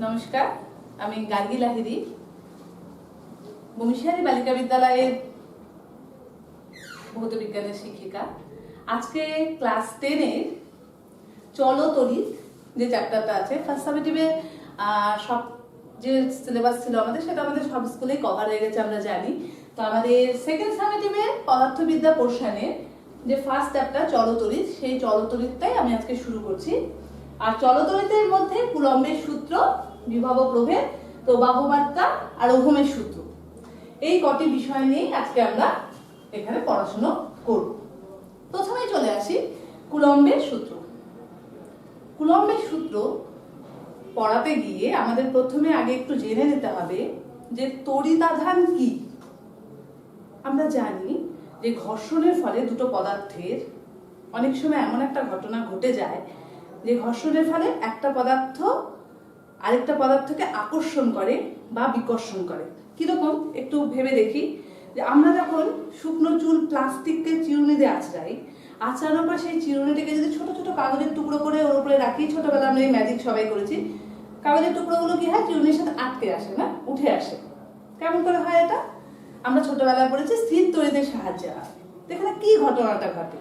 নমস্কার, আমি গার্গী লাহিড়ী, বমিশালী বালিকা বিদ্যালয়ের ভৌত বিজ্ঞানের শিক্ষিকা। আজকে ক্লাস 10 এর চলো তড়িৎ যে চ্যাপ্টারটা আছে, ফার্স্ট সামেটিভে সব যে সিলেবাস ছিল আমাদের, সেটা আমাদের সব স্কুলেই কভার হয়ে গেছে, আমরা জানি। তো আমাদের সেকেন্ড সামেটিভে পদার্থবিদ্যা পোর্শনের যে ফার্স্ট চ্যাপ্টার চলো তড়িৎ, সেই চলো তড়িৎটাই আমি আজকে শুরু করছি। আর চলো তড়িতের মধ্যে কুলম্বের সূত্র, বিভব প্রভেদ, প্রবাহ মাত্রা আর ওহমের সূত্র, এই কটি বিষয় নিয়ে আজকে আমরা এখানে পড়াশোনা করব। প্রথমে চলে আসি কুলম্বের সূত্র। কুলম্বের সূত্র পড়াতে গিয়ে আমাদের প্রথমে আগে একটু জেনে নিতে হবে যে তড়িতাধান কি। আমরা জানি যে ঘর্ষণের ফলে দুটো পদার্থের অনেক সময় এমন একটা ঘটনা ঘটে যায় যে ঘর্ষণের ফলে একটা পদার্থ আরেকটা পদার্থকে আকর্ষণ করে বা বিকর্ষণ করে। কিরকম একটু ভেবে দেখি, যে আমরা যখন শুকনো চুল প্লাস্টিককে চিরুনি দিয়ে আঁচড়াই, আঁচড়ানোর পর সেই চিরুনিটাকে যদি ছোট ছোট কাগজের টুকরো করে ওর উপরে রাখি, ছোটবেলা আমরা এই ম্যাজিক সবাই করেছি, কাগজের টুকরোগুলো কি হয়, চিরুনির সাথে আটকে আসে না, উঠে আসে। কেমন করে হয় এটা? আমরা ছোটবেলায় পড়েছি স্থির তড়িতের সাহায্যে হয়। এখানে কি ঘটনাটা ঘটে?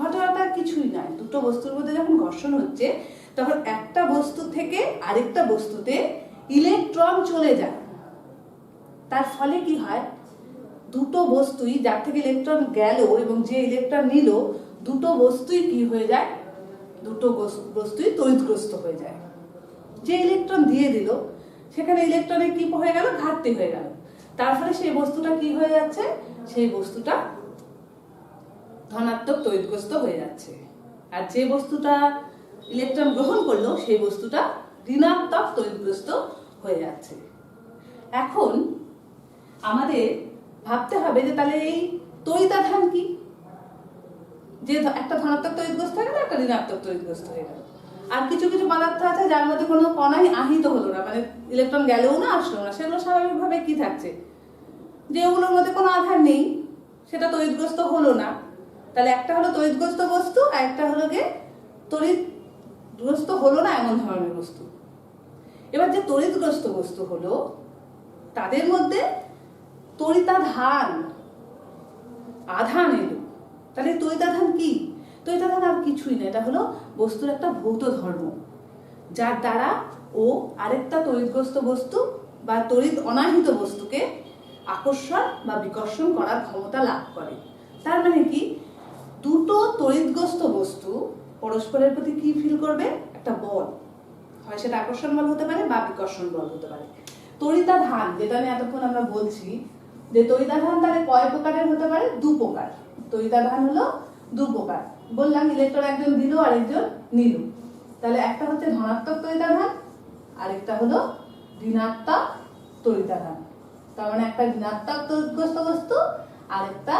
ঘটনাটা কিছুই নয়, দুটো বস্তুর মধ্যে যখন ঘর্ষণ হচ্ছে তখন একটা বস্তু থেকে আরেকটা বস্তুতে ইলেকট্রন চলে যায়। তার ফলে কি হয়, দুটো বস্তুই, যার থেকে ইলেকট্রন গেল এবং যে ইলেকট্রন নিল, দুটো বস্তুই কি হয়ে যায়, দুটো বস্তুই তড়িৎগ্রস্ত হয়ে যায়। যে ইলেকট্রন দিয়ে দিল সেখানে ইলেকট্রনের কি হয়ে গেল, ঘাটতি হয়ে গেল। তার ফলে সেই বস্তুটা কি হয়ে যাচ্ছে, সেই বস্তুটা ধনাত্মক তড়িৎগ্রস্ত হয়ে যাচ্ছে। আর যে বস্তুটা ইলেকট্রন গ্রহণ করলো সেই বস্তুটা ঋণাত্মক তড়িৎগ্রস্ত হয়ে যাচ্ছে। এখন আমাদের ভাবতে হবে যে তাহলে এই তড়িতাধান কি। যে একটা ধনাত্মক তড়িৎগ্রস্ত হয়ে গেল, একটা ঋণাত্মক তড়িৎগ্রস্ত হয়ে গেল। আর কিছু কিছু পদার্থ আছে যার মধ্যে কোনো কণাই আহিত হলো না, মানে ইলেকট্রন গেলেও না আসলো না, সেগুলো স্বাভাবিকভাবে কি থাকছে, যে ওগুলোর মধ্যে কোনো আধান নেই, সেটা তড়িৎগ্রস্ত হলো না। তাহলে একটা হলো তড়িৎগ্রস্ত বস্তু, আর একটা হলো গিয়ে তড়িৎগ্রস্ত হলো না এমন ধরনের বস্তু। এবার যে তড়িৎগ্রস্ত বস্তু হলো, তাদের মধ্যে তড়িতাধান, আধান এলো। তাহলে তড়িতাধান কি? তড়িতাধান আর কিছুই না, এটা হলো বস্তুর একটা ভৌত ধর্ম, যার দ্বারা ও আরেকটা তড়িৎগ্রস্ত বস্তু বা তড়িৎ অনাহিত বস্তুকে আকর্ষণ বা বিকর্ষণ করার ক্ষমতা লাভ করে। তার মানে কি, দুটো তড়িৎগ্রস্ত বস্তু পরস্পরের প্রতি কি ফিল করবে, একটা বল, হয় সেটা আকর্ষণ বল হতে পারে বা বিকর্ষণ বল হতে পারে। তড়িতাধান, যেটা নিয়ে এতক্ষণ আমরা বলছি, যে তড়িতাধান তাহলে কয় প্রকারের হতে পারে? দু প্রকার। তড়িতাধান হলো দু প্রকার। বললাম ইলেকট্রন একজন দিল আর একজন নিল। তাহলে একটা হচ্ছে ধনাত্মক তড়িতাধান, আরেকটা হলো ঋণাত্মক তড়িতাধান। তার মানে একটা ঋণাত্মক তড়িৎগ্রস্ত বস্তু আর একটা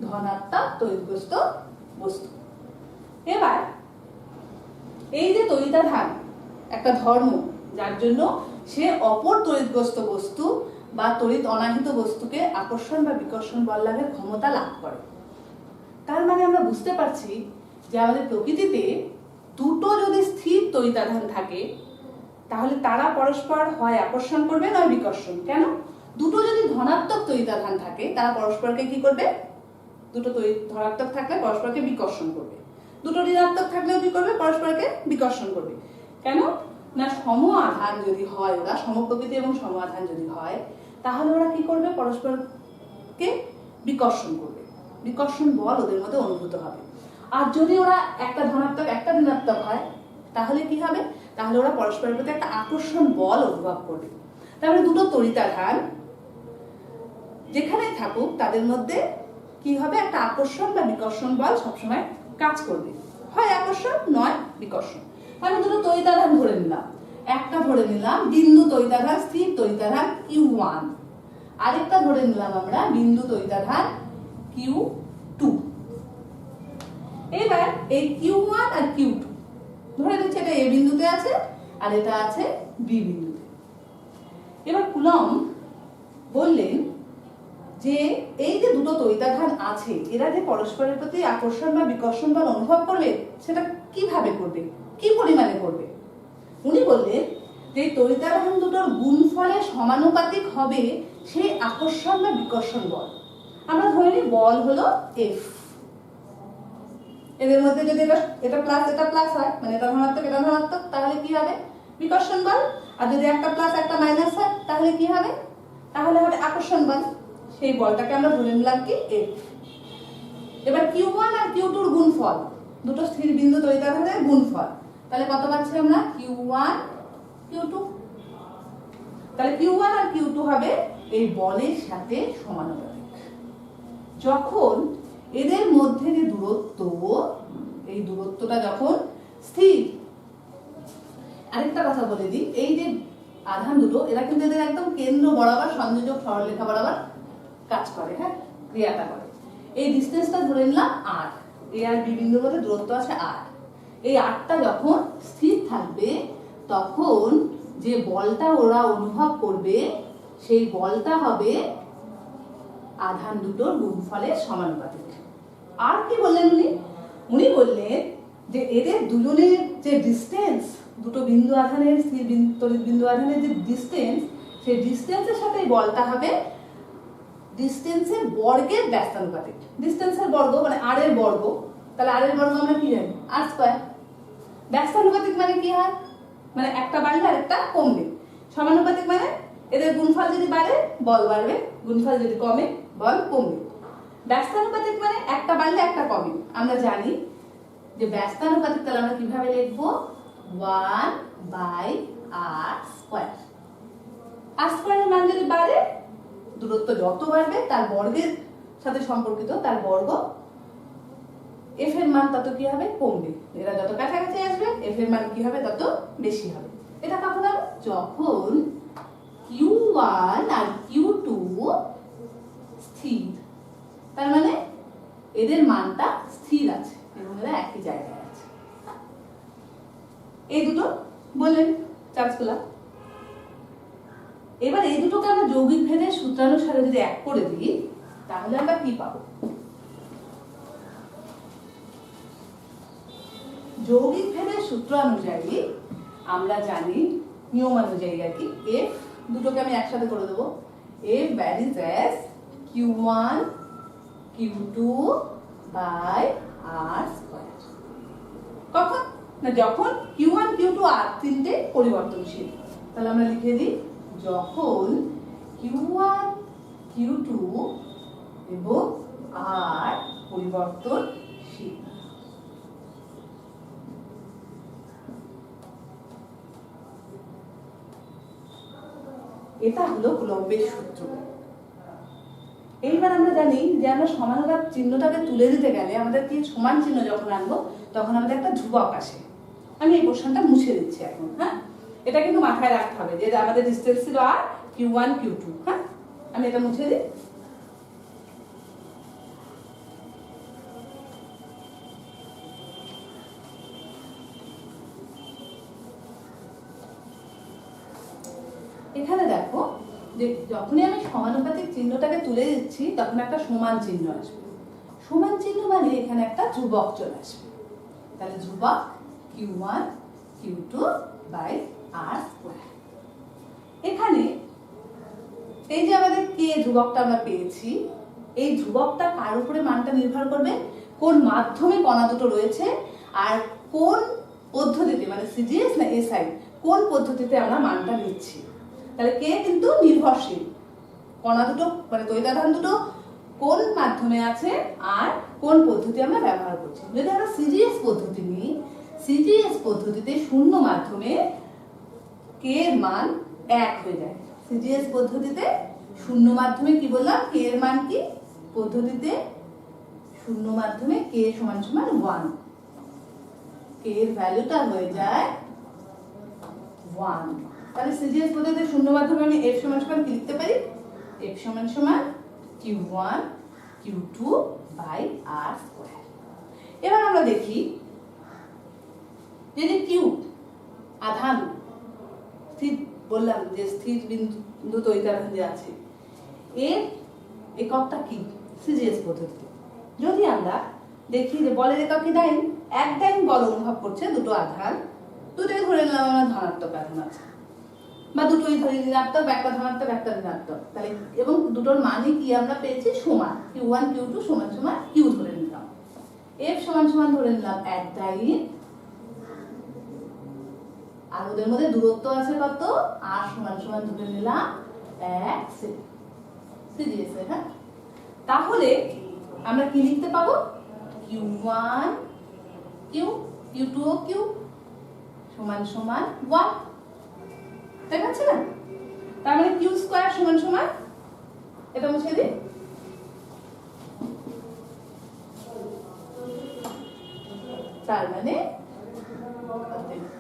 ধনাত্মক তড়িৎগ্রস্ত বস্তু। এবার এই যে তড়িতাধান একটা ধর্ম, যার জন্য সে অপর তড়িৎগ্রস্ত বস্তু বা তড়িৎ অনাহিত বস্তুকে আকর্ষণ বা বিকর্ষণ বল লাভের ক্ষমতা লাভ করে। তার মানে আমরা বুঝতে পারছি যে আমাদের প্রকৃতিতে দুটো যদি স্থির তড়িতাধান থাকে, তাহলে তারা পরস্পর হয় আকর্ষণ করবে নয় বিকর্ষণ। কেন? দুটো যদি ধনাত্মক তড়িতাধান থাকে, তারা পরস্পরকে কি করবে, দুটো ধনাত্মক থাকলে পরস্পরকে বিকর্ষণ করবে। দুটো ঋণাত্মক থাকলেও কি করবে, পরস্পরকে বিকর্ষণ করবে। কেন না, সম আধান যদি হয়, ওরা সমপ্রকৃতি এবং সম আধান যদি হয়, তাহলে ওরা কি করবে, পরস্পরকে বিকর্ষণ করবে, বিকর্ষণ বল ওদের মধ্যে অনুভূত হবে। আর যদি ওরা একটা ধনাত্মক একটা ঋণাত্মক হয়, তাহলে কি হবে, তাহলে ওরা পরস্পরের প্রতি একটা আকর্ষণ বল অনুভব করবে। তাহলে দুটো তড়িতাধান যেখানে থাকুক, তাদের মধ্যে কি হবে, একটা আকর্ষণ বা বিকর্ষণ বল সবসময় কাজ করবে, হয় আকর্ষণ নয় বিকর্ষণ। আমি দুটো তড়িতাধান ধরে নিলাম, একটা ধরে নিলাম বিন্দু তড়িতাধান, স্থির তড়িতাধান Q1, আরেকটা ধরে নিলাম আমরা বিন্দু তড়িতাধান Q2। এবার এই Q1 আর Q2 ধরে নিচ্ছি এটা A বিন্দুতে আছে আর এটা আছে B বিন্দুতে। এবার কুলম্ব বললেন যে এই যে দুটো তড়িতাধান আছে, এরা যে পরস্পরের প্রতি আকর্ষণ বা বিকর্ষণ বল অনুভব করবে, সেটা কিভাবে করবে, কি পরিমাণে করবে। উনি বললেন যে তড়িতাধান দুটোর গুণফলের সমানুপাতিক হবে সেই আকর্ষণ বা বিকর্ষণ বল। আমরা ধরে নিই বল হলো এফ, এদের মধ্যে যদি এটা প্লাস হয়, মানে এটা ধনাত্মক, তাহলে কি হবে? বিকর্ষণ বল। আর যদি একটা প্লাস একটা মাইনাস হয় তাহলে কি হবে? তাহলে হবে আকর্ষণ বল। সেই বলটাকে আমরা ধরে নিলাম কি এফ। এবার Q1 আর Q2 এর গুণফল, দুটো স্থির বিন্দু তড়িতাধানের গুণফল, তাহলে কত পাচ্ছি আমরা? Q1 Q2। তাহলে Q1 আর Q2 হবে এই বলের সাথে সমানুপাতিক। যখন এদের মধ্যে যে দূরত্ব, এই দূরত্বটা যখন স্থির। আরেকটা কথা বলে দিই, এই যে আধান দুটো এরা কিন্তু এদের একদম কেন্দ্র বরাবর সংযোজক সরলরেখা বরাবর কাজ করে, হ্যাঁ, ক্রিয়াটা করে। এই ডিসটেন্সটা ধরে নিলাম আর, এ আর বি বিন্দুর মধ্যে দূরত্ব আছে আর। এই আরটা যখন স্থির থাকবে তখন যে বলটা ওরা অনুভব করবে সেই বলটা হবে আধান দুটোর গুণফলের সমানুপাতিক। আর কি বললেন উনি বললেন যে এদের দুজনের যে ডিসটেন্স, দুটো বিন্দু আধানের স্থির তড়িৎ বিন্দু আধানের যে ডিসটেন্স, সেই ডিসটেন্সের সাথে বলটা হবে ডিসটেন্সের বর্গের ব্যস্তানুপাতিক। ডিসটেন্সের বর্গ মানে আর এর বর্গ, তাহলে আর এর বর্গ আমরা কি জানি? আর স্কয়ার। ব্যস্তানুপাতিক মানে কি হয়? মানে একটা বাড়লে আরেকটা কমবে। সমানুপাতিক মানে এদের গুণফল যদি বাড়ে বল বাড়বে, গুণফল যদি কমে বল কমবে। ব্যস্তানুপাতিক মানে একটা বাড়লে একটা কমে। আমরা জানি যে ব্যস্তানুপাতিক, তাহলে আমরা কিভাবে লিখবো? 1/r²। আর স্কয়ারের মান যদি বাড়ে, দূরত্ব যত বাড়বে তার বর্গের সাথে সম্পর্কিত, তার বর্গ, এফ এর মান তত কি হবে? কমবে। এরা যত কাছাকাছি আসবে এফ এর মান কি হবে? তত বেশি হবে। এটা কখন হবে? যখন Q1 আর Q2 স্থির, তার মানে এদের মানটা স্থির আছে এবং এরা একই জায়গায় আছে। এই দুটো বললেন চার্জগুলা। এবার এই দুটোকে আমরা যৌগিক ভেদের সূত্রানুসারে যদি এক করে দিই তাহলে আমরা কি পাবো? যৌগিক ভেদের সূত্র অনুযায়ী আমরা জানি, নিয়ম অনুযায়ী আর কি, এফ দুটোকে আমি একসাথে করে দেবো। F varies as Q1 Q2 by r²। কখন? না যখন Q1 Q2 আর তিনটে পরিবর্তনশীল। তাহলে আমরা লিখে দিই যখন Q1 Q2 এবং r পরিবর্তনশীল। এটা হলো কুলম্বের সূত্র। এইবার আমরা জানি যে আমরা সমানুপাত চিহ্নটাকে তুলে দিতে গেলে আমাদের কি সমান চিহ্ন যখন আনবো তখন আমাদের একটা ধ্রুবক আসে। আমি এই পোর্শনটা মুছে দিচ্ছি এখন, হ্যাঁ। এটা কিন্তু মাথায় রাখতে হবে যে আমাদের ডিসটেন্স ছিল আর Q1 Q2, হ্যাঁ। আমি এটা মুছে দিই। এখানে দেখো যে যখনই আমি সমানুপাতিক চিহ্নটাকে তুলে দিচ্ছি তখন একটা সমান চিহ্ন আসবে। সমান চিহ্ন মানে এখানে একটা ধ্রুবক চলে আসবে। তাহলে ধ্রুবক Q1 Q2 বাই r²। এখানে এই যে আমাদের কে ধ্রুবকটা আমরা পেয়েছি, এই ধ্রুবকটা কার উপরে মানটা নির্ভর করবে? কোন মাধ্যমে কণা দুটো রয়েছে আর কোন পদ্ধতিতে, মানে সিজিএস না এসআই, কোন পদ্ধতিতে আমরা মানটা নিচ্ছি। তাহলে কে কিন্তু নির্ভরশীল। কণা দুটো মানে তড়িতাধান দুটো কোন মাধ্যমে আছে আর কোন পদ্ধতি আমরা ব্যবহার করছি। যদি আমরা সিজিএস পদ্ধতি নিই, সিজিএস পদ্ধতিতে শূন্য মাধ্যমে কে এর মান 1 হয়ে যায়। সিজিএস পদ্ধতিতে শূন্য মাধ্যমে কি বললাম? কে এর মান কি? পদ্ধতিতে শূন্য মাধ্যমে কে সমান সমান 1, কে এর ভ্যালুটা হয়ে যায় 1। তাহলে সিজিএস পদ্ধতিতে শূন্য মাধ্যমে আমি এফ সমান সমান কি লিখতে পারি? এফ সমান সমান Q1 Q2 বাই r²। এবার আমরা দেখি যে কিউ আধান স্থির, বললাম যে স্থির বিন্দু তড়িতাধান যে আছে, এর এককটা কি? সিজিএস পদ্ধতিতে যদি আমরা দেখি যে বলের একক কি? ডাইন। এক ডাইন বল অনুভব করছে দুটো আধান, দুটোই ধরে নিলাম আমরা ধনাত্মক আধান আছে। বা দুটোই ধরি ঋণাত্মক, একটা ধনাত্মক একটা ঋণাত্মক, তাহলে এবং দুটোর মানই কি আমরা পেয়েছি সমান, Q1 Q2 সমান সমান Q ধরে নিলাম, F সমান সমান ধরে নিলাম এক ডাইন, আর ওদের মধ্যে দূরত্ব আছে কত, R সমান সমান ধরে নিলাম 1 সিরিয়াস। হ্যাঁ, তাহলে আমরা কি লিখতে পাবো, Q1 Q Q2 ও Q সমান সমান 1, ঠিক আছে না? তার মানে Q স্কয়ার সমান সমান, এটা মুছে দিই, তার মানে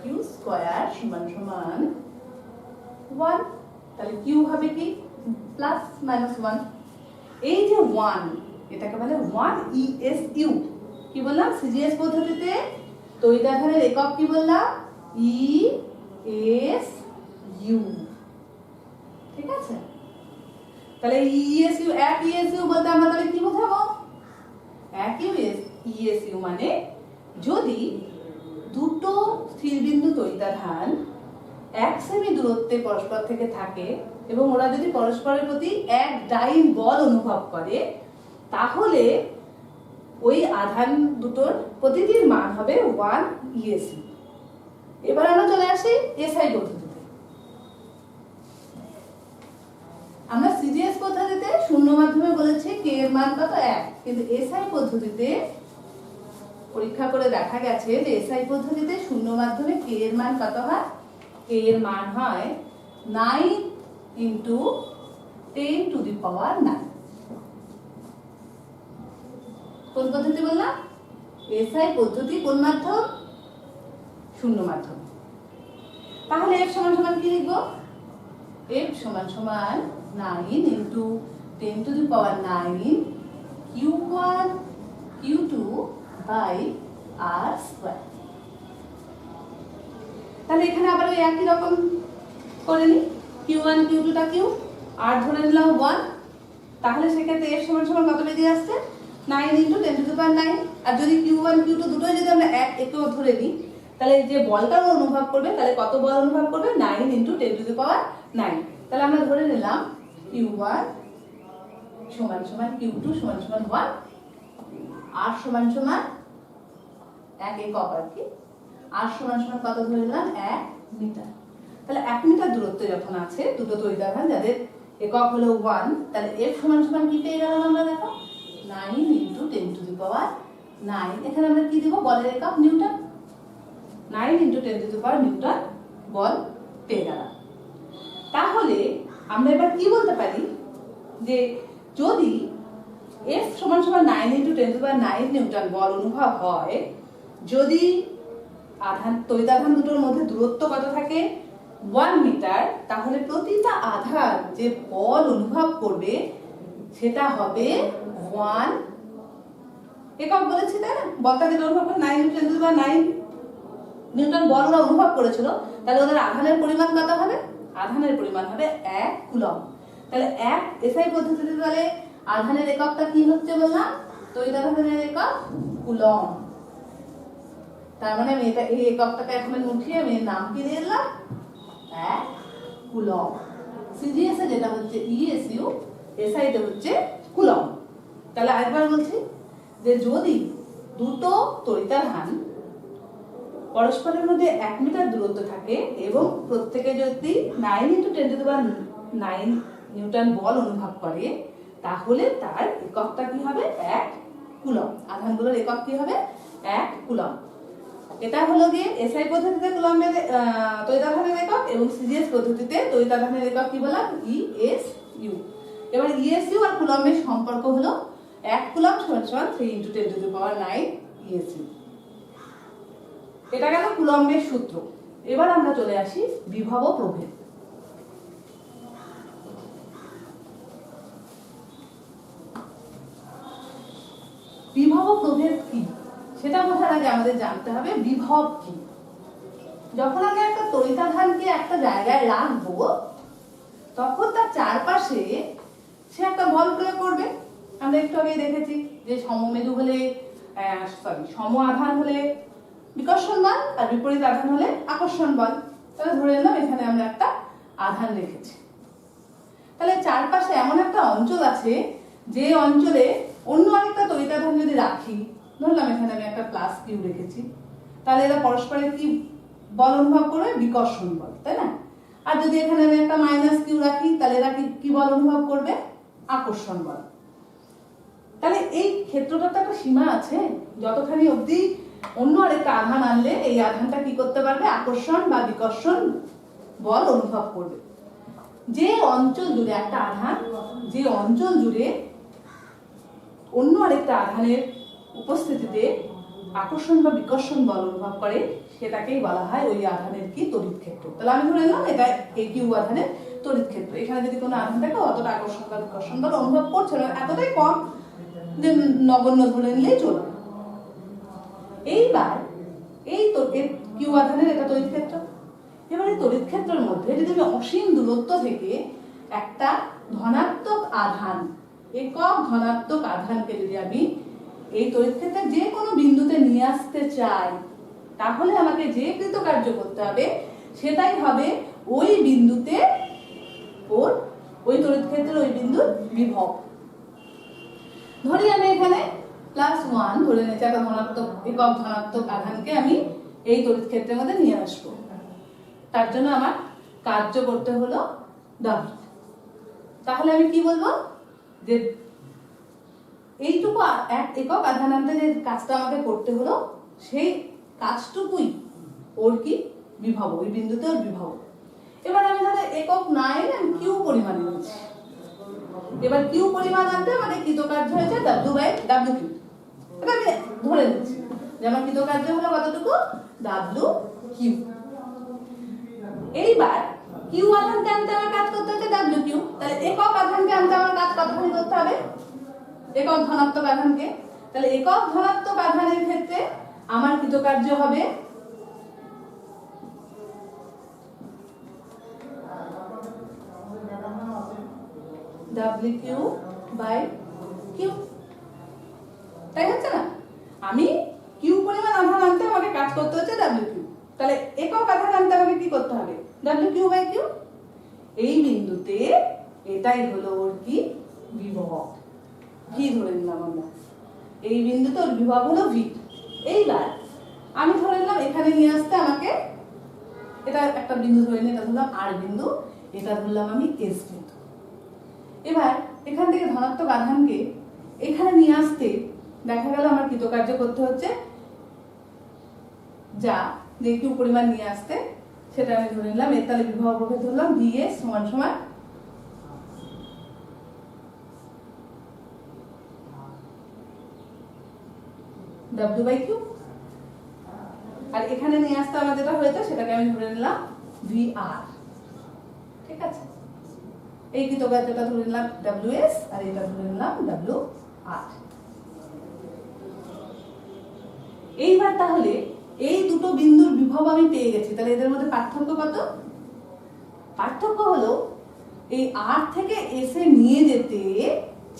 Q স্কয়ার সমান সমান 1, তাহলে Q হবে কি প্লাস মাইনাস 1। এই যে 1, এটাকে বলে 1 ESU। কি বললাম, সিজিএস পদ্ধতিতে তড়িতাধানের একক কি বললাম, ESU, ঠিক আছে? তাহলে ESU, এক ESU বলতে আমরা তাহলে কি বোঝাবো, এক ESU মানে যদি দুটো স্থিরবিন্দু তড়িতাধান 1 সেমি দূরত্বে পরস্পর থেকে থাকে এবং ওরা যদি পরস্পরের প্রতি এক ডাইন বল অনুভব করে, তাহলে ওই আধান দুটোর প্রতিটির মান হবে 1 ESU। এবার আমরা চলে আসি এসআই পদ্ধতিতে। আমরা সিজিএস পদ্ধতিতে শূন্য মাধ্যমে বলেছি কে এর মান কত 1, কিন্তু এসআই পদ্ধতিতে পরীক্ষা করে দেখা গেছে যে এসআই পদ্ধতিতে শূন্য মাধ্যমে কে এর মান কত হয়, কে এর মান হয় 9 × 10⁹। কোন পদ্ধতি বললাম, এসআই পদ্ধতি। কোন মাধ্যম, শূন্য মাধ্যম। তাহলে F সমান সমান কি লিখবো, F সমান সমান 9 × 10⁹ Q1 Q2 by R square. তাহলে এখানে আবার ওই একই রকম করে নি, Q1 Q2 টা Q, R ধরে নিলাম 1, তাহলে সেক্ষেত্রে F সমান সমান কত বেরিয়ে আসছে, 9 × 10⁹। আর যদি Q1 Q2 দুটোই যদি আমরা এক একক ধরে নিই, তাহলে যে বলটা অনুভব করবে, তাহলে কত বল অনুভব করবে, 9 × 10⁹। তাহলে আমরা ধরে নিলাম Q1 সমান সমান Q2 সমান সমান 1, R সমান সমান এক একক আর কি, R সমান সমান কত ধরে নিলাম 1 মিটার। তাহলে 1 মিটার দূরত্বে যখন আছে দুটো তড়িতাধান যাদের একক হলো 1, তাহলে F সমান সমান কি পেয়ে গেলাম আমরা, দেখো 9 × 10⁹। এখানে আমরা কি দেব, বলের একক নিউটন, 9 × 10⁹ নিউটন বল পেয়ে গেলাম। তাহলে আমরা এবার কি বলতে পারি, যে যদি F সমান সমান 9 × 10⁹ নিউটন বল অনুভব হয়, যদি আধান তড়িতাধান দুটোর মধ্যে দূরত্ব কত থাকে 1 মিটার, তাহলে প্রতিটা আধান যে বল অনুভব করবে সেটা হবে 1 একক বলেছি, তাই না? বলটা যেটা অনুভব করে 9 × 10⁹ নিউটন বল ওরা অনুভব করেছিল, তাহলে ওদের আধানের পরিমাণ কত হবে, আধানের পরিমাণ হবে 1 কুলম্ব। তাহলে এক এসআই পদ্ধতিতে তাহলে আধানের এককটা কি হচ্ছে বললাম, তড়িতাধানের একক কুলম্ব। তার মানে আমি এটা এই এককটাকে এখন উঠিয়ে আমি নাম কি দিয়ে দিলাম, 1 কুলম্ব। সিজিএস এ যেটা হচ্ছে ESU, এসআই তে হচ্ছে কুলম্ব। তাহলে আরেকবার বলছি যে যদি দুটো তড়িতাধান পরস্পরের মধ্যে 1 মিটার দূরত্ব থাকে এবং প্রত্যেকে যদি 9 × 10⁹ নিউটন বল অনুভব করে, তাহলে তার এককটা কি হবে 1 কুলম্ব। আধানগুলোর একক কি হবে 1 কুলম্ব। এটা হলো গিয়ে এসআই পদ্ধতিতে কুলম্বের তড়িতাধানের একক, এবং সিজিএস পদ্ধতিতে তড়িতাধানের একক কি বললাম, ESU। এবার ESU আর কুলম্বের সম্পর্ক হলো 1 কুলম্ব সমান সমান 3 × 10⁹ ESU। এটা গেল কুলম্বের সূত্র। এবার আমরা চলে আসি বিভব ও প্রভেদ। বিভব ও প্রভেদ কি সেটা বোঝার আগে আমাদের জানতে হবে বিভব কি। যখন আমি একটা তড়িতাধানকে একটা জায়গায় রাখবো, তখন তার চারপাশে সে একটা বল প্রয়োগ করবে। আমরা একটু আগে দেখেছি যে সমমেরু হলে সম আধান হলে বিকর্ষণ বল আর বিপরীত আধান হলে আকর্ষণ বল। তাহলে ধরে নিলাম এখানে আমরা একটা আধান রেখেছি। তাহলে চারপাশে এমন একটা অঞ্চল আছে যে অঞ্চলে অন্য আরেকটা তড়িতাধান যদি রাখি, ধরলাম এখানে আমি একটা প্লাস কিউ রেখেছি, তাহলে এরা পরস্পরের কি বল অনুভব করবে? বিকর্ষণ বল, তাই না? আর যদি এখানে আমি একটা মাইনাস কিউ রাখি, তাহলে এরা কি বল অনুভব করবে? আকর্ষণ বল। তাহলে এই ক্ষেত্রটার তো একটা সীমা আছে, যতখানি অবধি অন্য আরেকটা আধান আনলে এই আধানটা কি করতে পারবে? আকর্ষণ বা বিকর্ষণ বল অনুভব করবে। যে অঞ্চল জুড়ে একটা আধান, যে অঞ্চল জুড়ে অন্য আরেকটা আধানের উপস্থিতিতে আকর্ষণ বা বিকর্ষণ বল অনুভব করে, সেটাকেই বলা হয় ওই আধানের কি? তড়িৎ ক্ষেত্র। তাহলে আমি ধরে নিলাম এটা এই কিউ আধানের তড়িৎ ক্ষেত্র। এখানে যদি কোনো আধান থাকে অতটা আকর্ষণ বা বিকর্ষণ বল অনুভব করছে না, এতটাই কম যে নগণ্য ধরে নিলেই চলবে। এইবার এই কিউ আধানের এটা তড়িৎ ক্ষেত্র। এবার এই তড়িৎ ক্ষেত্রের মধ্যে যদি আমি অসীম দূরত্ব থেকে একটা ধনাত্মক আধান, একক ধনাত্মক আধানকে যদি আমি এই তড়িৎ ক্ষেত্রের যে কোনো বিন্দুতে নিয়ে আসতে চাই, তাহলে আমাকে যে কৃতকার্য করতে হবে সেটাই হবে ওই বিন্দুতে ওই তড়িৎ ক্ষেত্রের ওই বিন্দুর বিভব। ধরি আমি এখানে +1 ধরে নিয়েছি, একটা ধনাত্মক একক ধনাত্মক আধানকে আমি এই তড়িৎ ক্ষেত্রের মধ্যে নিয়ে আসবো। তার জন্য আমার কার্য করতে হলো W। তাহলে আমি কি বলবো? যে এইটুকু এক একক আধান আনতে যে কাজটা আমাকে করতে হলো, সেই কাজটুকুই ওর কি? বিভব, ওই বিন্দুতে ওর বিভব। এবার আমি ধরে একক না এনে আমি কিউ পরিমাণ নিচ্ছি। এবার কিউ পরিমাণ আনতে মানে কৃতকার্য হয়েছে W/W কিউ। এটা আমি ধরে নিচ্ছি যে আমার কৃতকার্য হলো কতটুকু? W/Q। এইবার কিউ আধানকে আনতে আমার কাজ করতে হচ্ছে W/Q। তাহলে একক আধানকে আনতে আমার কাজ কতখানি করতে হবে? একক ধনাত্মক আধানকে। তাহলে একক ধনাত্মক আধানের ক্ষেত্রে আমার কৃতকার্য হবে W/Q/Q। তাই হচ্ছে না? আমি কিউ পরিমাণ আধান আনতে আমাকে কাজ করতে হচ্ছে W/Q। তাহলে একক আধান আনতে আমাকে কি করতে হবে? W/Q/Q। এই বিন্দুতে এটাই হলো ওর কি? বিভব। V ধরে নিলাম আমরা। এই বিন্দুতে ওর বিভব হলো V। এইবার আমি ধরে নিলাম এখানে নিয়ে আসতে আমাকে, এটা একটা বিন্দু ধরে নিয়ে, এটা ধরলাম R বিন্দু, এটা ধরলাম আমি S বিন্দু। এবার এখান থেকে ধনাত্মক আধানকে এখানে নিয়ে আসতে দেখা গেল আমার কৃতকার্য করতে হচ্ছে যা যে কিউ পরিমাণ নিয়ে আসতে, সেটা আমি ধরে নিলাম। এর তাহলে বিভব প্রভেদ ধরলাম VS সমান সমান W/Q। আর এখানে নিয়ে আসতে আমার যেটা হয়েছে সেটাকে আমি ধরে নিলাম VR। ঠিক আছে? এই কৃতকার্যটা ধরে নিলাম WS আর এটা ধরে নিলাম WR। এইবার তাহলে এই দুটো বিন্দুর বিভব আমি পেয়ে গেছি। তাহলে এদের মধ্যে পার্থক্য কত? পার্থক্য হলো এই R থেকে S এ নিয়ে যেতে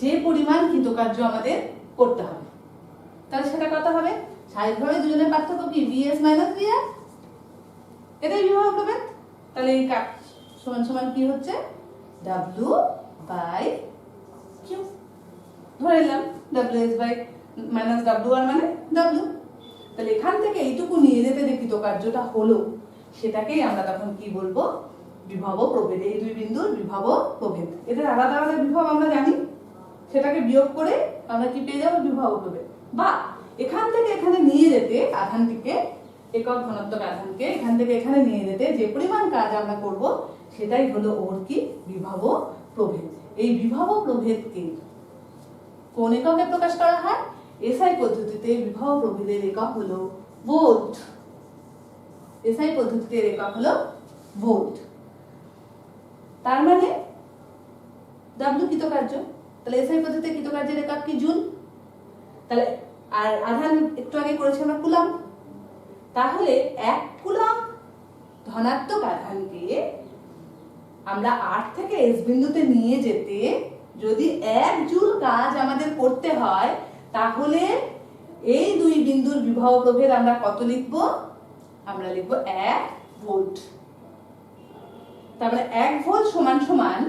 যে পরিমাণ কৃতকার্য আমাদের করতে হবে, তাহলে সেটা কত হবে? স্বাভাবিকভাবে দুজনের পার্থক্য কি? VS - VR। এটাই বিভব প্রভেদ। তাহলে এই কাজ সমান সমান কি হচ্ছে? W/Q। ধরে নিলাম WS -WR মানে W। তাহলে এখান থেকে এইটুকু নিয়ে যেতে যে কৃতকার্যটা হলো, সেটাকেই আমরা তখন কি বলবো? বিভব প্রভেদ। এই দুই বিন্দুর বিভব প্রভেদ। এদের আলাদা আলাদা বিভব আমরা জানি, সেটাকে বিয়োগ করে আমরা কি পেয়ে যাবো? বিভব প্রভেদ। বা এখান থেকে এখানে নিয়ে যেতে আধানটিকে, একক ধনাত্মক আধানকে এখান থেকে এখানে নিয়ে যেতে যে পরিমাণ কাজ আমরা করব, সেটাই হলো ওর কি? বিভব প্রভেদ। এই বিভব প্রভেদকে কোন এককে প্রকাশ করা হয়? এসআই পদ্ধতিতে বিভব প্রভেদের একক হলো ভোল্ট। এসআই পদ্ধতিতে একক হলো ভোল্ট। তার মানে W কৃতকার্য। তাহলে এসআই পদ্ধতিতে কৃতকার্যের একক কি? জুল। তাহলে আর আধান একটু আগে করেছি আমরা কুলাম। তাহলে 1 কুলাম ধনাত্মক আধানকে আমরা R থেকে S বিন্দুতে নিয়ে যেতে যদি 1 জুল কাজ আমাদের করতে হয়, তাহলে এই দুই বিন্দুর বিভব প্রভেদ আমরা কত লিখব? আমরা লিখব 1 ভোল্ট। তারপরে 1 ভোল্ট সমান সমান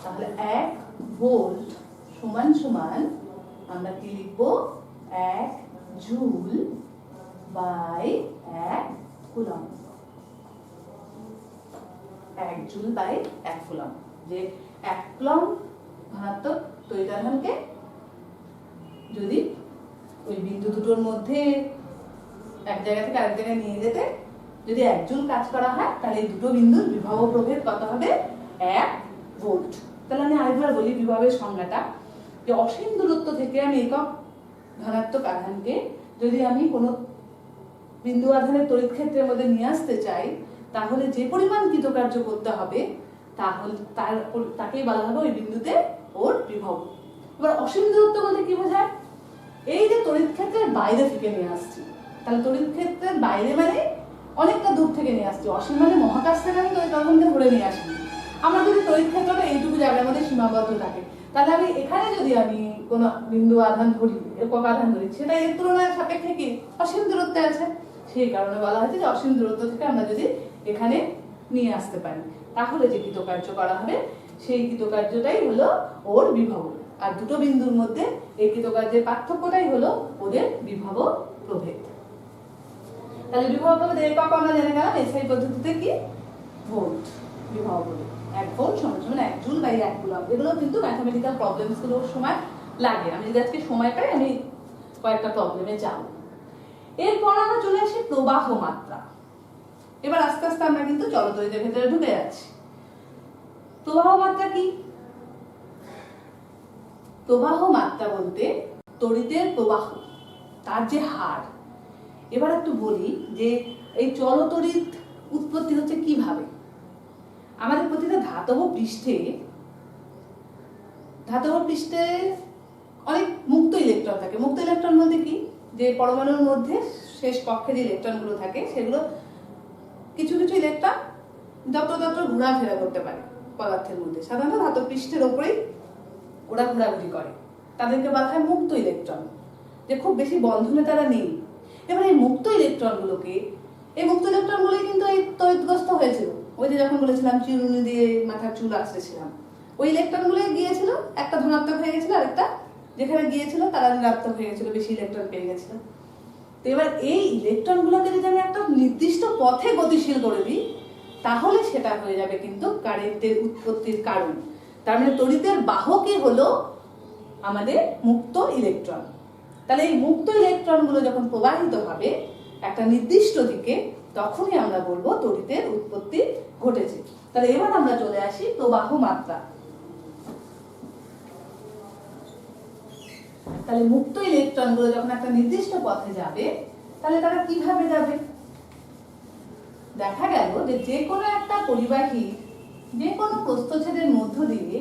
তাহলে 1 ভোল্ট সমান সমান আমরা কি লিখবো 1 joule by 1 coulomb. 1 joule by 1 coulomb, যে 1 কুলম্ব ধনাত্মক তড়িতাধানকে যদি ওই বিন্দু দুটোর মধ্যে এক জায়গা থেকে আরেক জায়গায় নিয়ে যেতে যদি 1 জুল কাজ করা হয়, তাহলে এই দুটো বিন্দুর বিভব প্রভেদ কত হবে 1 ভোল্ট। তাহলে আমি আরেকবার বলি বিভবের সংজ্ঞাটা, যে অসীম দূরত্ব থেকে আমি একক ধনাত্মক আধানকে যদি আমি কোনো বিন্দু আধানের তড়িৎ ক্ষেত্রের মধ্যে নিয়ে আসতে চাই, তাহলে যে পরিমাণ কৃতকার্য করতে হবে তাহলে তাকেই বলা হবে ওই বিন্দুতে ওর বিভব। এবার অসীম দূরত্ব বলতে কি বোঝায়? এই যে তড়িৎ ক্ষেত্রের বাইরে থেকে নিয়ে আসছি, তাহলে তড়িৎ ক্ষেত্রের বাইরে মানে অনেকটা দূর থেকে নিয়ে আসছি। অসীম মানে মহাকাশ থেকে আমি তড়িৎ আধানকে ধরে নিয়ে আসি। আমরা যদি তড়িৎ ক্ষেত্রটা এইটুকু জায়গার মধ্যে সীমাবদ্ধ থাকে, তাহলে আমি এখানে যদি আমি কোনো বিন্দু আধান ধরি, একক আধান ধরি, সেটা এর তুলনায় সাপেক্ষে কি অসীম দূরত্বে আছে। সেই কারণে বলা হয়েছে যে অসীম দূরত্ব থেকে আমরা যদি এখানে নিয়ে আসতে পারি, তাহলে যে কৃতকার্য করা হবে সেই কৃতকার্যটাই হলো ওর বিভব। আর দুটো বিন্দুর মধ্যে এই কৃতকার্যের পার্থক্যটাই হলো ওদের বিভব প্রভেদ। তাহলে বিভব প্রভেদ একক আমরা জেনে গেলাম এসআই পদ্ধতিতে কি ভোল্ট বিভব প্রভেদ। 1 ভোল্ট সমান সমান 1 জুল বাই 1 কুলম্ব। এগুলো কিন্তু ম্যাথমেটিক্যাল প্রবলেমস গুলোর সময় লাগে। আমি যদি আজকে সময় পাই আমি কয়েকটা প্রবলেমে যাব। এরপর আমরা চলে আসি প্রবাহ মাত্রা। এবার আস্তে আস্তে আমরা কিন্তু চলতড়িতের ভেতরে ঢুকে যাচ্ছি। প্রবাহ মাত্রা কি? প্রবাহ মাত্রা বলতে তড়িতের প্রবাহ, তার যে হার। এবার একটু বলি যে এই চলতড়িৎ উৎপত্তি হচ্ছে কিভাবে। আমাদের প্রতিটা ধাতব পৃষ্ঠে অনেক মুক্ত ইলেকট্রন থাকে। মুক্ত ইলেকট্রন বলতে কি, যে পরমাণুর মধ্যে শেষ কক্ষে যে ইলেকট্রনগুলো থাকে সেগুলো কিছু কিছু ইলেকট্রন যত্রতত্র ঘোরাফেরা করতে পারে পদার্থের মধ্যে। সাধারণত ধাতব পৃষ্ঠের ওপরেই ওরা ঘোরাঘুরি করে, তাদেরকে বলা হয় মুক্ত ইলেকট্রন, যে খুব বেশি বন্ধনে তারা নেই। এবার এই মুক্ত ইলেকট্রনগুলোই কিন্তু এই তড়িৎগ্রস্ত হয়েছিল। ওই যে যখন বলেছিলাম চিরুনি দিয়ে মাথার চুল আসতেছিলাম, ওই ইলেকট্রনগুলো গিয়েছিল, একটা ধনাত্মক হয়ে গেছিল, আরেকটা যেখানে গিয়েছিল তারা ঋণাত্মক হয়ে গেছিল, বেশি ইলেকট্রন পেয়ে গেছিল। তো এবার এই ইলেকট্রনগুলোকে যদি আমি একটা নির্দিষ্ট পথে গতিশীল করে দিই, তাহলে সেটা হয়ে যাবে কিন্তু কারেন্টের উৎপত্তির কারণ। তার মানে তড়িতের বাহকই হলো আমাদের মুক্ত ইলেকট্রন। তাহলে এই মুক্ত ইলেকট্রনগুলো যখন প্রবাহিত হবে একটা নির্দিষ্ট দিকে, তখনই আমরা বলবো তড়িতের উৎপত্তি ঘটেছে। তাহলে এবার আমরা চলে আসি প্রবাহ মাত্রা। তাহলে মুক্ত ইলেকট্রনগুলো যখন একটা নির্দিষ্ট পথে যাবে, তাহলে তারা কিভাবে যাবে? দেখা গেল যে কোনো একটা পরিবাহী যে কোনো প্রস্থচ্ছেদের মধ্য দিয়ে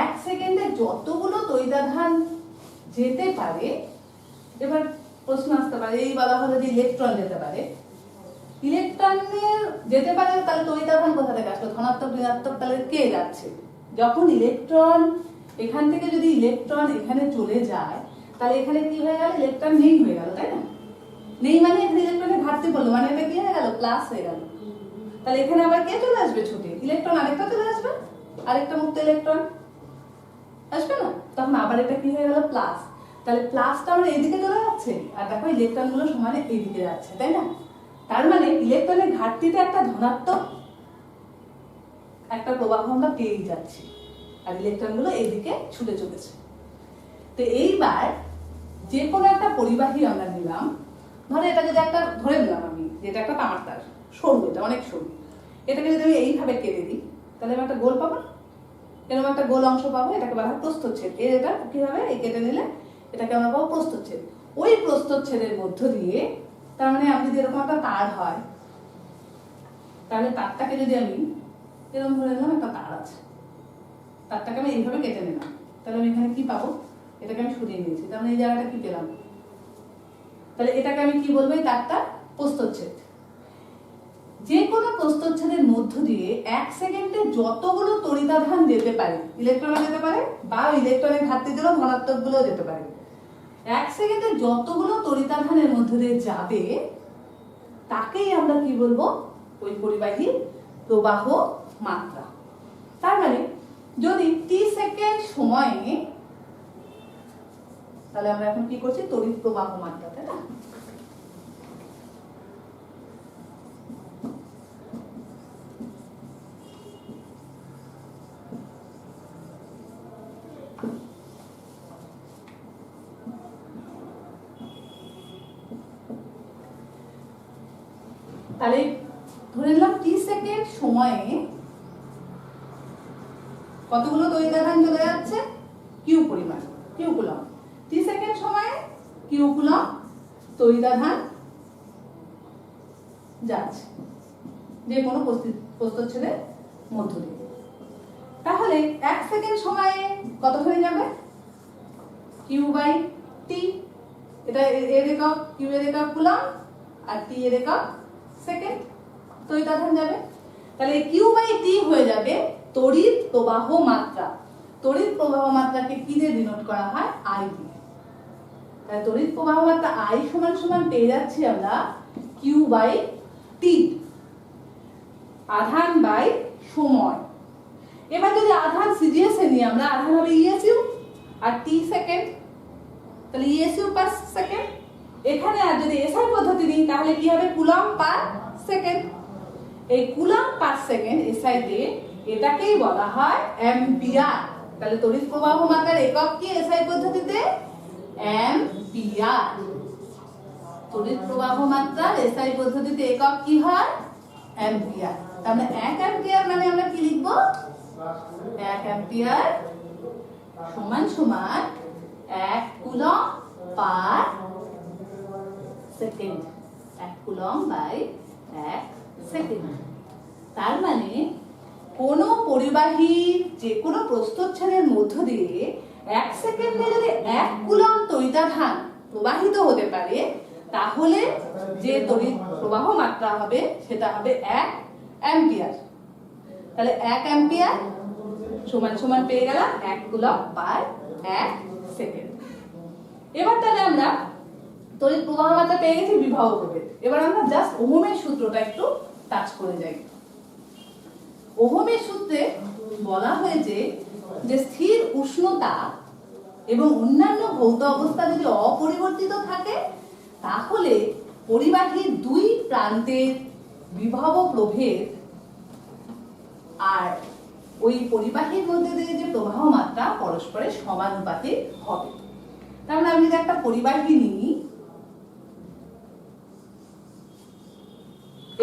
1 সেকেন্ডে যতগুলো তড়িতাধান যেতে পারে। এবার প্রশ্ন আসতে পারে, এই বলা হলো যে ইলেকট্রন যেতে পারে, ইলেকট্রনের যেতে পারে, তাহলে তড়িতাধান কোথা থেকে আসলো? ধনাত্মক ঋণাত্মক, তাহলে কে যাচ্ছে? যখন ইলেকট্রন এখান থেকে যদি ইলেকট্রন এখানে চলে যায়, তাহলে এখানে কি হয়ে গেল? ইলেকট্রন নেই হয়ে গেল, তাই না? নেই মানে এখানে ইলেকট্রনের ঘাটতি পড়লো, মানে এটা কি হয়ে গেল? প্লাস হয়ে গেল। তাহলে এখানে আবার কে চলে আসবে? ছুটে ইলেকট্রন আরেকটা চলে আসবে, আরেকটা মুক্ত ইলেকট্রন আসবে না? তখন আবার এটা কি হয়ে গেল? প্লাস। তাহলে প্লাসটা আমরা এইদিকে চলে যাচ্ছে, আর দেখো ইলেকট্রন গুলো সমানে এইদিকে যাচ্ছে, তাই না? তার মানে ইলেকট্রনের ঘাটতিতে একটা ধনাত্মক একটা প্রবাহ আমরা পেয়ে যাচ্ছি, আর ইলেকট্রন গুলো এইদিকে ছুটে চলেছে। তো এইবার যে কোনো একটা পরিবাহী আমরা নিলাম, ধরে এটা যদি একটা ধরে নিলাম আমি, যেটা একটা তামার তার, সরু, এটা অনেক সরু, এটাকে যদি আমি এইভাবে কেটে দিই, তাহলে আমি একটা গোল পাবো, এরকম একটা গোল অংশ পাবো, এটাকে বলা হয় প্রস্থচ্ছেদ। এটা কি হবে? এই কেটে নিলে এটাকে আমরা পাবো প্রস্থচ্ছেদ। ওই প্রস্থচ্ছেদের মধ্য দিয়ে, তার মানে আপনি যদি এরকম একটা তার হয়, তাহলে তারটাকে যদি আমি এরকম ধরে নিলাম, একটা তার আছে, তারটাকে আমি এইভাবে কেটে নিলাম, তাহলে আমি এখানে কি পাবো? এটাকে আমি সরিয়ে নিয়েছি, তার মানে এই জায়গাটা কি পেলাম? তাহলে এটাকে আমি কি বলবো? এই তারটা প্রস্থচ্ছেদ। যে কোনো প্রস্থচ্ছেদের মধ্য দিয়ে 1 সেকেন্ডে যতগুলো তড়িতাধান যেতে পারে, ইলেকট্রন যেতে পারে বা ইলেকট্রনের ঘাটতির জন্য ধনাত্মক গুলো যেতে পারে, 1 সেকেন্ডে যতগুলো তড়িতাধানের মধ্য দিয়ে যাবে তাকেই আমরা কি বলবো? ওই পরিবাহী প্রবাহ মাত্রা। তার মানে যদি t সেকেন্ড সময়ে, তাহলে আমরা এখন কি করছি? তড়িৎ প্রবাহ মাত্রা, তাই না? তাহলে ধরে নিলাম t সেকেন্ড সময়ে কতগুলো তড়িতাধান চলে যাচ্ছে? কিউ পরিমাণ, কিউ কুলম। t সেকেন্ড সময়ে কিউ কুলম তড়িতাধান যাচ্ছে যে কোনো প্রস্থচ্ছেদের মধ্য দিয়ে। তাহলে 1 সেকেন্ড সময়ে কতখানি যাবে? Q by T. এটা এর একক, কিউ এর একক কুলম আর টি এর একক সেকেন্ড তড়িতাধান যাবে। তাহলে কিউ বাই টি হয়ে যাবে তড়িৎ প্রবাহ মাত্রা। তড়িৎ প্রবাহ মাত্রাকে কি দিয়ে ডিনোট করা হয়? আই দিয়ে। তাহলে তড়িৎ প্রবাহ মাত্রা আই সমান সমান পেয়ে যাচ্ছি আমরা কিউ বাই টি, আধান বাই সময়। এবার যদি আধান সিজিএস এ নিয়ে আমরা, আধান হবে ইএসইউ আর টি সেকেন্ড, তাহলে ইএসইউ পার সেকেন্ড। এখানে আর যদি এসআই পদ্ধতি নিই তাহলে কি হবে? Coulomb per second. এই কুলম পার সেকেন্ড এসআই তে এটাকেই বলা হয় অ্যাম্পিয়ার। তাহলে তড়িৎ প্রবাহ মাত্রার একক কি এসআই পদ্ধতিতে? অ্যাম্পিয়ার। তড়িৎ প্রবাহ মাত্রার এসআই পদ্ধতিতে একক কি হয়? অ্যাম্পিয়ার। তাহলে 1 অ্যাম্পিয়ার মানে আমরা কি লিখব? 1 অ্যাম্পিয়ার সমান সমান 1 coulomb per second. 1 coulomb by 1 second. তার মানে কোন পরিবাহীর যে কোনো প্রস্থচ্ছেদের মধ্য দিয়ে 1 সেকেন্ডে যদি 1 কুলম তড়িতাধান প্রবাহিত হতে পারে তাহলে যে তড়িৎ প্রবাহ মাত্রা হবে সেটা হবে 1 অ্যাম্পিয়ার। তাহলে 1 অ্যাম্পিয়ার সমান সমান পেয়ে গেলাম 1 কুলম পার 1 সেকেন্ড। এবার তাহলে আমরা তড়িৎ প্রবাহ মাত্রা পেয়ে গেছি, বিভব প্রভেদ। এবার আমরা জাস্ট ওহমের সূত্রটা একটু টাচ করে যাই। ওহমের সূত্রে বলা হয়েছে যে স্থির উষ্ণতা এবং অন্যান্য ভৌত অবস্থা যদি অপরিবর্তিত থাকে তাহলে পরিবাহীর দুই প্রান্তের বিভব প্রভেদ আর ওই পরিবাহীর মধ্যে দিয়ে যে প্রবাহ মাত্রা পরস্পরের সমানুপাতিক হবে। তার মানে আমি যদি একটা পরিবাহী নিই,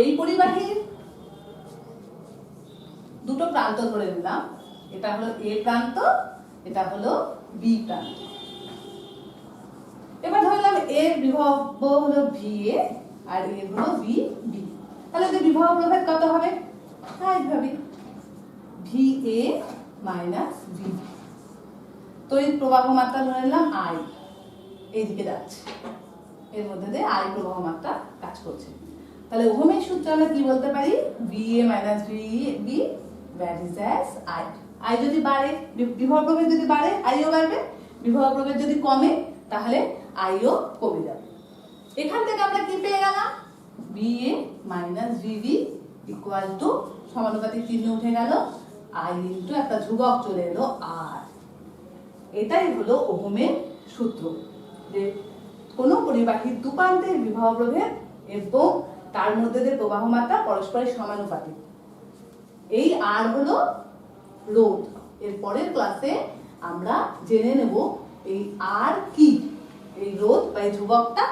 এই পরিবাহীর দুটো প্রান্ত ধরে নিলাম, এটা হলো এ প্রান্ত, এটা হলো বি প্রান্ত। এবার ধরলাম এর বিভব হলো ভি এ আর এর হলো ভি বি। তাহলে যে বিভব প্রভেদ কত হবে? এইভাবে V A minus V B. তড়িৎ প্রবাহ মাত্রা ধরে নিলাম আই, এইদিকে যাচ্ছে, এর মধ্যে দিয়ে আই প্রবাহ মাত্রা কাজ করছে। তাহলে ওহমের সূত্রে আমরা কি বলতে পারি? V A minus V B varies as I. I যদি বাড়ে, বিভব প্রভেদ যদি বাড়ে আইও বাড়বে, বিভব প্রভেদ যদি কমে তাহলে আইও কমে যাবে। এখান থেকে আমরা কি পেয়ে গেলাম? V A minus V B equal to সমানুপাতিক চিহ্ন উঠে গেল, আই ইন্টু একটা ধ্রুবক চলে এলো আর। এটাই হলো ওহমের সূত্র, যে কোনো পরিবাহীর দুপ্রান্তের বিভব প্রভেদ এবং তার মধ্যে যে প্রবাহ মাত্রা পরস্পরের সমানুপাতিক। এই আর হলো রোধ। এর পরের ক্লাসে আমরা জেনে নেব এই আর কি, এই রোধ বা এই ধ্রুবকটা